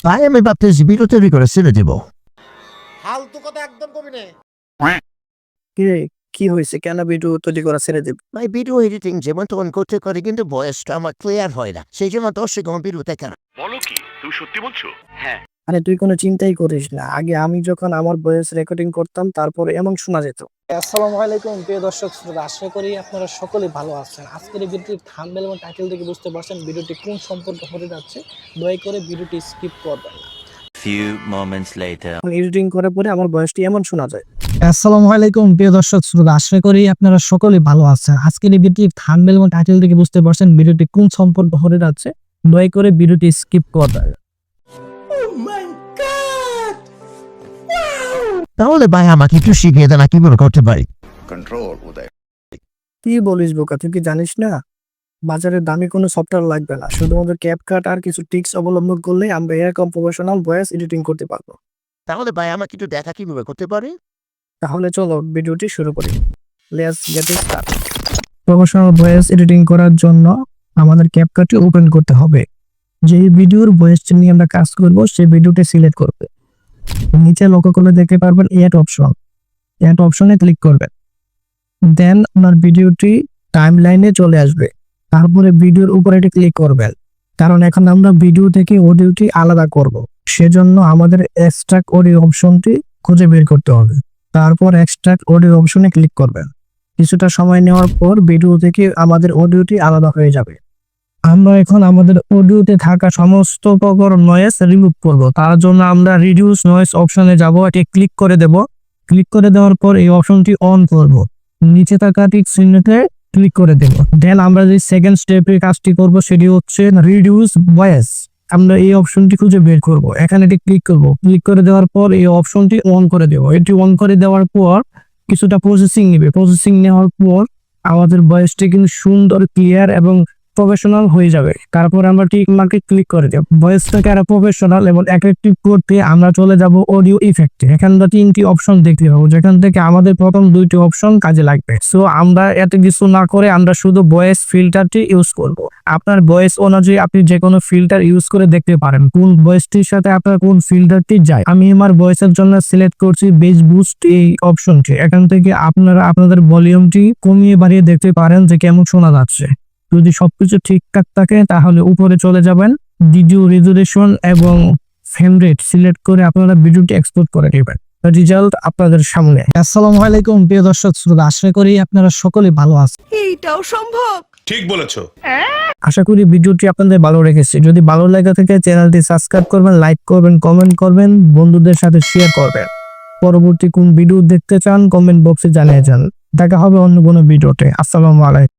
তাই আমি ভাবতেছি ভিডিও তৈরি করে ছেড়ে দেব। ফালতু কথা একদম কবি নে। কিরে, কি হয়েছে? কেন ভিডিও তৈরি করা ছেড়ে দিবি? ভাই ভিডিও এডিটিং যেমন তখন করতে পারি, কিন্তু ভয়েসটা আমার ক্লিয়ার হয় না, সেই জন্য দর্শক আমার ভিডিও দেখে না। বলো কি তুমি সত্যি বলছো? হ্যাঁ। আরে তুই কোনো চিন্তাই করিস না, আগে আমি যখন আমার ভয়েস রেকর্ডিং করতাম তারপরে এমন শোনা যেত। আসসালামু আলাইকুম প্রিয় দর্শক শ্রোতা, আশা করি আপনারা সকলেই ভালো আছেন। আজকের এই ভিডিওটির থাম্বনেল এবং টাইটেল থেকে বুঝতে পারছেন ভিডিওটি কোন সম্পর্কে হতে যাচ্ছে। দয়া করে ভিডিওটি স্কিপ করবেন না। Few moments later. এডিটিং করার পরে আমার ভয়েসটি এমন শোনা যায়। আসসালামু আলাইকুম প্রিয় দর্শক শ্রোতা, আশা করি আপনারা সকলেই ভালো আছেন। আজকের এই ভিডিওটির থাম্বনেল এবং টাইটেল থেকে বুঝতে পারছেন ভিডিওটি কোন সম্পর্কে হতে যাচ্ছে। দয়া করে ভিডিওটি স্কিপ করবেন। তাহলে ভাই আমাকে একটু শিখিয়ে দেন কিভাবে করতে পারি। কি বলিস বোকা, তুই কি জানিস না বাজারে দামি কোনো সফটওয়্যার লাগবে না, শুধুমাত্র ক্যাপকাট আর কিছু টিপস অবলম্বন করলে আমরা এরকম প্রফেশনাল ভয়েস এডিটিং করতে পারবো। তাহলে ভাই আমাকে একটু দেখা কিভাবে করতে পারি। তাহলে চলো ভিডিওটি শুরু করি। Let's get start. Professional voice editing করার জন্য আমাদের ক্যাপকাটটি ওপেন করতে হবে। যে ভিডিওর ভয়েসটা নিয়ে আমরা কাজ করব সেই ভিডিওটি সিলেক্ট করবে। নিচে লক্ষ্য করলে দেখতে পারবেন অ্যাড অপশন, অ্যাড অপশনে ক্লিক করবেন। দেন আপনার ভিডিওটি টাইমলাইনে চলে আসবে। তারপরে ভিডিওর উপরে এটি ক্লিক করবেন, কারণ এখন আমরা ভিডিও থেকে অডিওটি আলাদা করব। সেজন্য আমাদের এক্সট্রাক্ট অডিও অপশনটি খুঁজে বের করতে হবে। তারপর এক্সট্রাক্ট অডিও অপশনে ক্লিক করবেন। কিছুটা সময় নেওয়ার পর ভিডিও থেকে আমাদের অডিওটি আলাদা হয়ে যাবে। আমরা এখন আমাদের অডিওতে থাকা সমস্ত প্রকার নয়েজ রিমুভ করব। তার জন্য আমরা রিডিউস নয়েজ অপশনে যাব, এটি ক্লিক করে দেব। ক্লিক করে দেওয়ার পর এই অপশনটি অন করব। নিচে থাকা টিক চিহ্নতে ক্লিক করে দেব। দেন আমরা যে সেকেন্ড স্টেপের কাজটি করব সেটি হচ্ছে রিডিউস ভয়েস। আমরা এই অপশনটি খুঁজে বের করব, এখানে এটি ক্লিক করব। ক্লিক করে দেওয়ার পর এই অপশনটি অন করে দেব। এটি অন করে দেওয়ার পর কিছুটা প্রসেসিং নেবে। প্রসেসিং নেওয়ার পর আমাদের ভয়েসটি কিন্তু সুন্দর, ক্লিয়ার এবং প্রফেশনাল হয়ে যাবে। তারপর আমরা টিক মার্কে ক্লিক করে দেব। ভয়েসটাকে আরো প্রফেশনাল এবং অ্যাট্রাকটিভ করতে আমরা চলে যাব অডিও ইফেক্টে। এখানে 3টি অপশন দেখতে পাবো, যেখান থেকে আমাদের প্রথম 2টি অপশন কাজে লাগবে। সো আমরা এত কিছু না করে আমরা শুধু ভয়েস ফিল্টারটি ইউজ করব। আপনার ভয়েস অনুযায়ী আপনি যে কোনো ফিল্টার ইউজ করে দেখতে পারেন কোন ভয়েসটির সাথে আপনার কোন ফিল্টারটি যায়। আমি আমার ভয়েসের জন্য সিলেক্ট করছি বেস বুস্ট এই অপশনটি। এখান থেকে আপনারা আপনাদের ভলিউমটি কমিয়ে বাড়িয়ে দেখতে পারেন যে কেমন শোনা যাচ্ছে। যদি সবকিছু ঠিকঠাক থাকে তাহলে উপরে চলে যাবেন, ভিডিও রেজুলেশন এবং ফ্রেম রেট সিলেক্ট করে আপনারা ভিডিওটি এক্সপোর্ট করে নেবেন। রেজাল্ট আপনাদের সামনে। আসসালামু আলাইকুম প্রিয় দর্শক শ্রোতা, আশা করি আপনারা সকলে ভালো আছেন। এইটাও সম্ভব? ঠিক বলেছো। আশা করি ভিডিওটি আপনাদের ভালো লেগেছে। যদি ভালো লাগে থাকে চ্যানেলটি সাবস্ক্রাইব করবেন, লাইক করবেন, কমেন্ট করবেন, বন্ধুদের সাথে শেয়ার করবেন। পরবর্তী কোন ভিডিও দেখতে চান কমেন্ট বক্সে জানিয়ে যান। দেখা হবে অন্য কোনো ভিডিওতে। আসসালামু আলাইকুম।